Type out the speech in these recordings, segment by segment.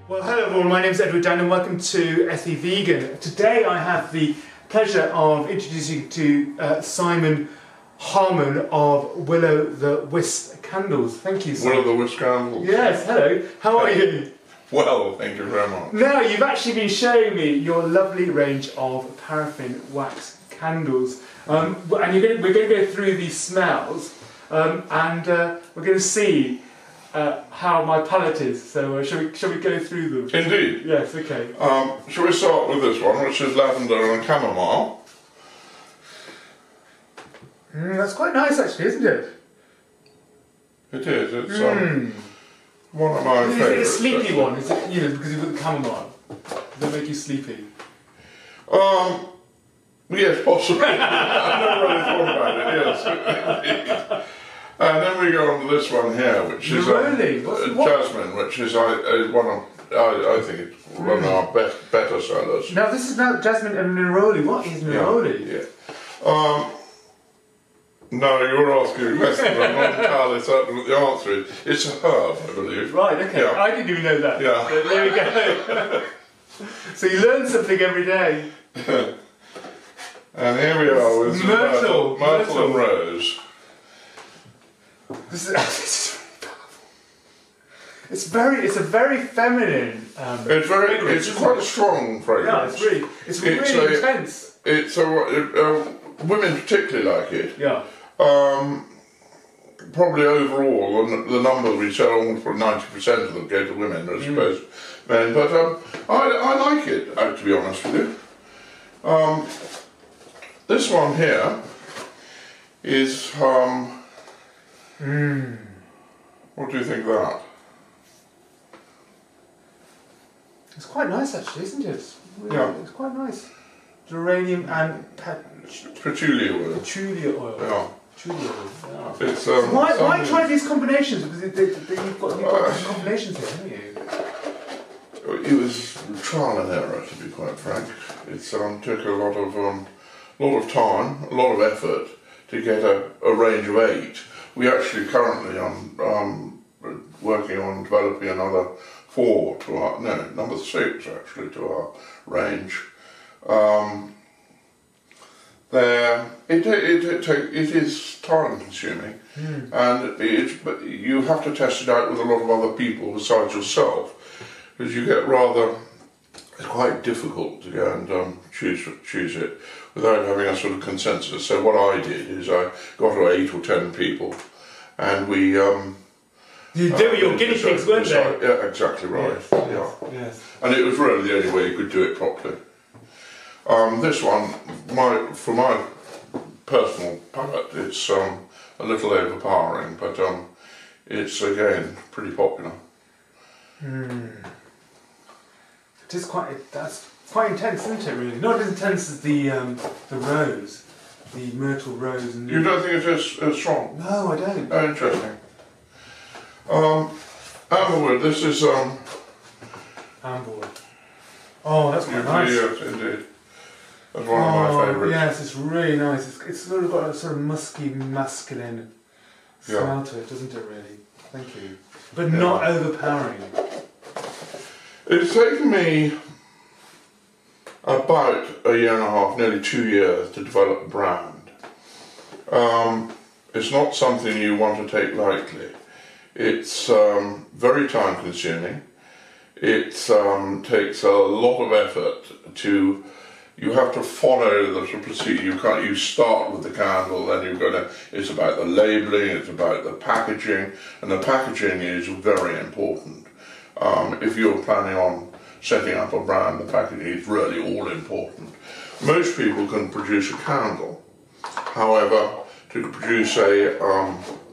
Well, hello everyone, my name is Edward Dan and welcome to EthiVegan. Today I have the pleasure of introducing you to Simon Harman of Willow the Wisp Candles. Thank you, Simon. Willow the Wisp Candles? Yes, hello. How are you? Well, thank you very much. Now, you've actually been showing me your lovely range of paraffin wax candles. And we're going to go through these smells and we're going to see how my palate is. So shall we go through them? Indeed. Yes, okay. Shall we start with this one, which is lavender and chamomile? That's quite nice actually, isn't it? It is. It's one of my favourites. Is it a sleepy actually. One? Is it, because you've got the chamomile? Does it make you sleepy? Yes, possibly. I've never really thought about it, yes. And then we go on to this one here, which is jasmine, which is I think it's one of our better sellers. Now this is now jasmine and neroli. What is neroli? Yeah. No, you're asking a question. I'm not entirely certain what the answer is. It's a herb, I believe. Right. Okay. Yeah. I didn't even know that. Yeah. So there we go. So you learn something every day. And here we are with myrtle and rose. This is it's a very feminine. It's quite a strong fragrance. Yeah, it's really intense. Women particularly like it. Yeah. Probably overall, the number we sell, almost 90% of them go to women, I suppose, men. But I like it, to be honest with you. This one here is what do you think of that? It's quite nice actually, isn't it? Really, yeah. It's quite nice. Geranium and patchouli oil. Patchouli oil. Yeah. Patchouli oil. Yeah. It's, so why try these combinations? Because you've got combinations here, haven't you? It was trial and error, to be quite frank. It took a lot of time, a lot of effort to get a range of 8. We actually currently working on developing another 4 to our, number 6 actually to our range. It is time consuming, and but you have to test it out with a lot of other people besides yourself, because you get it's quite difficult to go and choose it without having a sort of consensus. So what I did is I got to 8 or 10 people, and we you were your guinea pigs, weren't they? Yeah, exactly right. Yes, yes. And it was really the only way you could do it properly. This one, for my personal palate, it's a little overpowering, but it's again pretty popular. It is that's quite intense, isn't it? Really, not as intense as the rose, the myrtle rose. And you don't think it's as strong? No, I don't. Oh, interesting. Amberwood. This is amberwood. Oh, that's quite nice. Yes, indeed. That's one of my favourites. Yes, it's really nice. It's sort of got a sort of musky, masculine smell to it, doesn't it? Really. Thank you. But not overpowering. It's taken me about a year and a half, nearly 2 years, to develop a brand. It's not something you want to take lightly. It's very time consuming. It takes a lot of effort to. You have to follow the sort of procedure. You start with the candle, then you've got to. It's about the labelling. It's about the packaging, and the packaging is very important. If you're planning on setting up a brand, the packaging is really all important. Most people can produce a candle. However, to produce a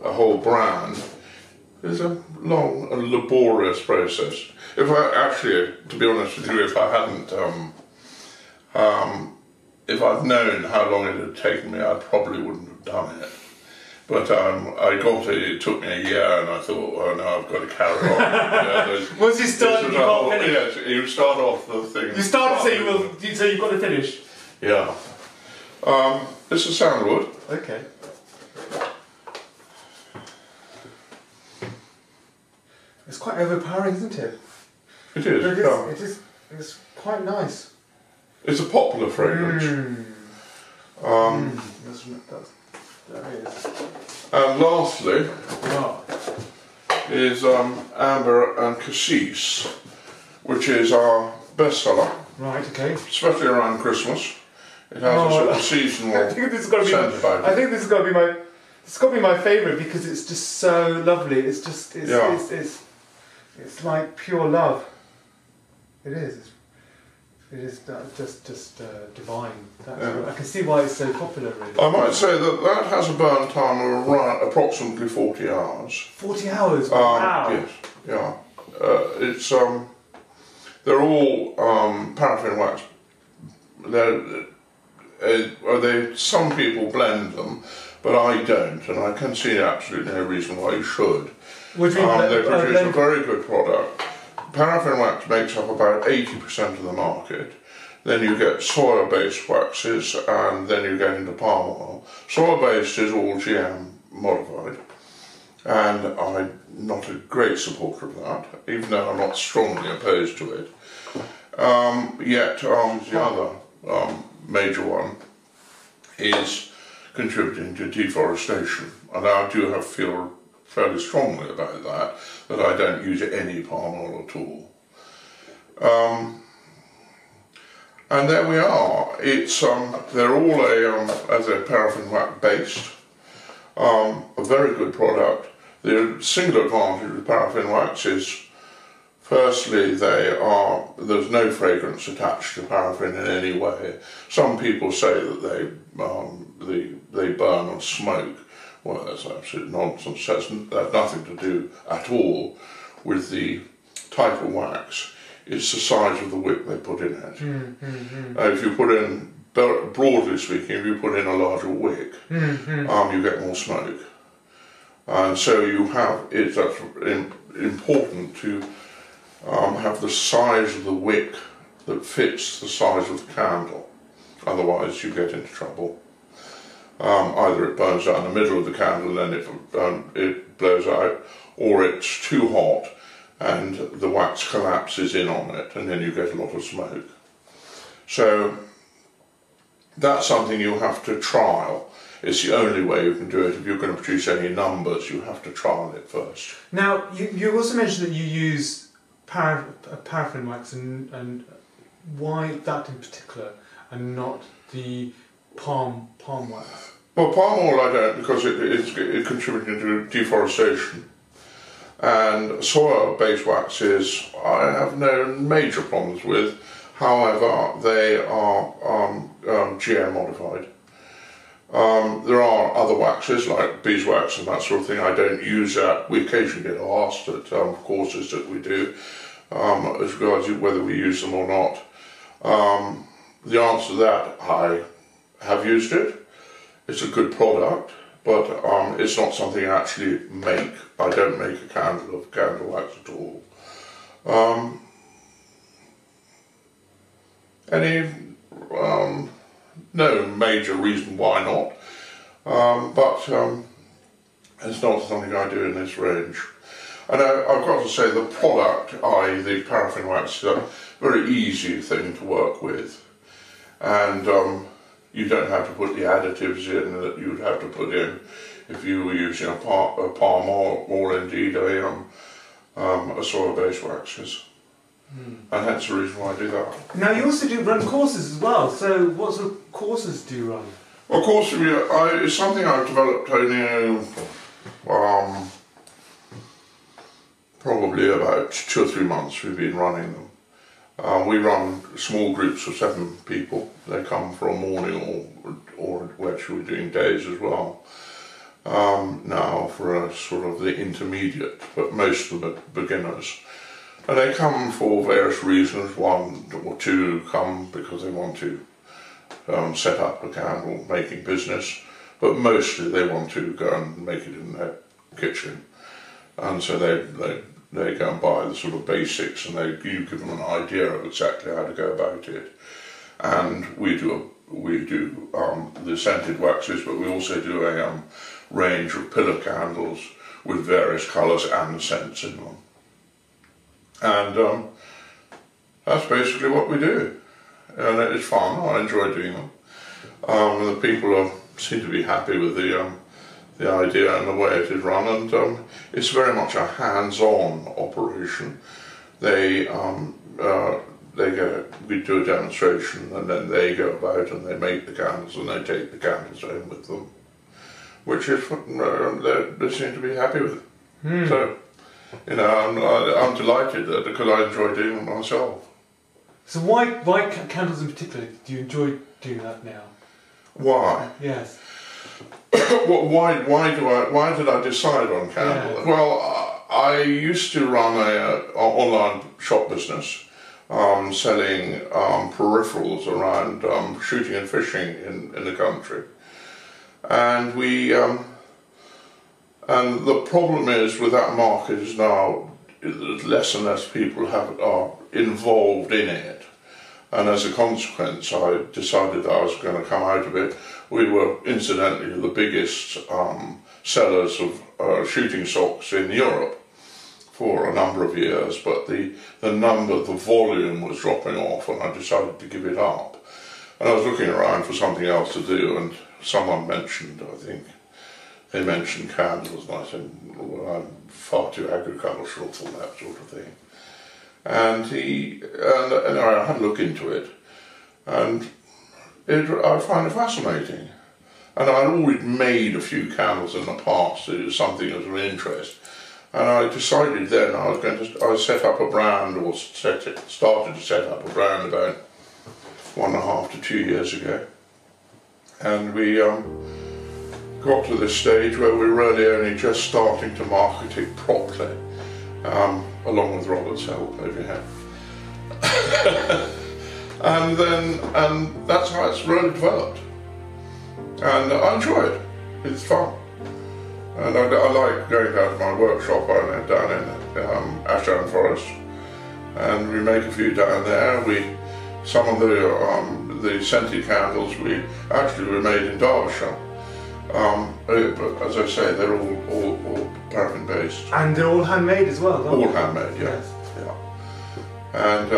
whole brand is a long and laborious process. If to be honest with you, if I hadn't, if I'd known how long it had taken me, I probably wouldn't have done it. But I got it. It took me a year, and I thought, oh no, I've got to carry on. Once you start, you can't finish. Yes, you start off the thing. You start so you've got to finish. Yeah. This is sandalwood. Okay. It's quite overpowering, isn't it? It is. It's quite nice. It's a popular fragrance. That is. And lastly Oh. is Amber and Cassis, which is our bestseller, Right. Okay. especially around Christmas. It has a sort of seasonal I think this is going to be. I think this is going to be my. It's got to be my favourite because it's just so lovely. It's just. It's like pure love. It is. It is just divine. I can see why it's so popular, really. I might say that has a burn time of around approximately 40 hours. 40 hours? Wow. Yes, yeah. It's they're all paraffin wax. Some people blend them, but I don't, and I can see absolutely no reason why you should. What do you mean? They produce a very good product. Paraffin wax makes up about 80% of the market. Then you get soya-based waxes, and then you get into palm oil. Soya-based is all GM modified, and I'm not a great supporter of that, even though I'm not strongly opposed to it. Yet the other major one is contributing to deforestation, and I do feel fairly strongly about that I don't use any palm oil at all. And there we are. It's they're all as a paraffin wax based, a very good product. The single advantage with paraffin wax is, firstly, there's no fragrance attached to paraffin in any way. Some people say that they burn or smoke. Well, that's absolute nonsense. That's nothing to do at all with the type of wax. It's the size of the wick they put in it. If you put in, broadly speaking, if you put in a larger wick, you get more smoke. And so it's important to have the size of the wick that fits the size of the candle. Otherwise you get into trouble. Either it burns out in the middle of the candle and then it blows out, or it's too hot and the wax collapses in on it and then you get a lot of smoke. So that's something you have to trial. It's the only way you can do it. If you're going to produce any numbers, you have to trial it first. Now, you also mentioned that you use paraffin wax, and why that in particular and not the palm wax? Well, palm oil I don't, because it's contributing to deforestation. And soya-based waxes I have no major problems with. However, they are GM modified. There are other waxes like beeswax and that sort of thing. I don't use that. We occasionally get asked at courses that we do as regards whether we use them or not. The answer to that, I have used it. It's a good product, but it's not something I actually make. I don't make a candle of candle wax at all. No major reason why not, but it's not something I do in this range. And I've got to say the product, the paraffin wax, is a very easy thing to work with, and you don't have to put the additives in that you would have to put in if you were using a palm oil or indeed a soya-based waxes. And that's the reason why I do that. Now, you also do run courses as well, so what sort of courses do you run? Well, of course, it's something I've developed only probably about 2 or 3 months we've been running them. We run small groups of 7 people. They come for a morning or actually we're doing days as well. Now for a sort of the intermediate, but most of them are beginners. And they come for various reasons. 1 or 2 come because they want to set up a candle making business, but mostly they want to go and make it in their kitchen. And so they go and buy the sort of basics, and you give them an idea of exactly how to go about it. And we do the scented waxes, but we also do a range of pillar candles with various colours and scents in them. And that's basically what we do. And it's fun, I enjoy doing them. And the people seem to be happy with the idea and the way it is run, and it's very much a hands-on operation. We do a demonstration, and then they go about and they make the candles and they take the candles home with them, which is what they seem to be happy with. So, you know, I'm delighted because I enjoy doing them myself. So why candles in particular? Do you enjoy doing that now? Why? Yes. Why did I decide on candles? Yeah. Well, I used to run an online shop business. Selling peripherals around shooting and fishing in the country, and and the problem is with that market is now less and less people are involved in it, and as a consequence I decided I was going to come out of it. We were incidentally the biggest sellers of shooting socks in Europe for a number of years, but the volume was dropping off, and I decided to give it up. And I was looking around for something else to do, and someone mentioned, I think, they mentioned candles, and I said, well, I'm far too agricultural for that sort of thing. And I had a look into it, and I find it fascinating. And I'd already made a few candles in the past, it was something that was of interest. And I decided then I set up a brand, or started to set up a brand about 1.5 to 2 years ago. And we got to this stage where we're really only just starting to market it properly, along with Robert's help over here. and that's how it's really developed. And I enjoy it. It's fun. And I like going down to my workshop down in Ashdown Forest, and we make a few down there. Some of the scented candles we made in Derbyshire. But as I say, they're all paraffin based. And they're all handmade as well, aren't they? All handmade, yeah. Yes. Yeah. And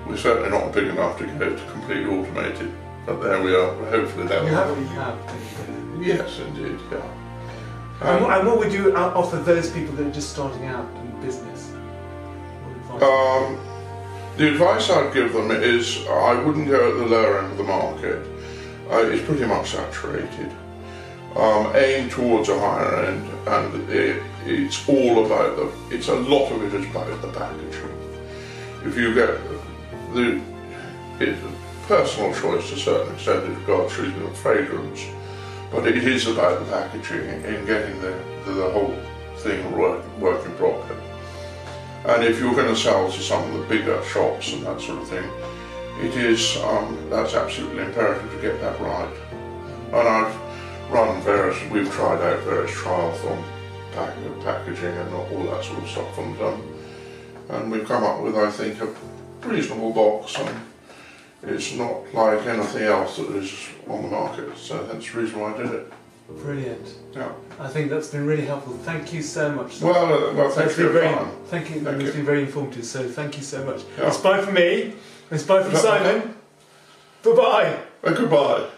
we're certainly not big enough to go to completely automated, but there we are. Hopefully that will. You have. Yes, indeed. Yeah. And what would you offer those people that are just starting out in business? The advice I'd give them is I wouldn't go at the lower end of the market. It's pretty much saturated. Aim towards a higher end, and it's all about a lot of it is about the packaging. If you get it's a personal choice to a certain extent with regard to treatment of fragrance, but it is about the packaging and getting the whole thing working properly. And if you're going to sell to some of the bigger shops and that sort of thing, it is that's absolutely imperative to get that right. And I've run we've tried out various trials on packaging and all that sort of stuff, and we've come up with, I think, a reasonable box. And it's not like anything else that is on the market, so that's the reason why I did it. Brilliant. Yeah. I think that's been really helpful. Thank you so much. Well, thanks for your time. Thank you. It's been very informative, so thank you so much. Yeah. It's bye from me. It's bye from Simon. Bye-bye. Goodbye.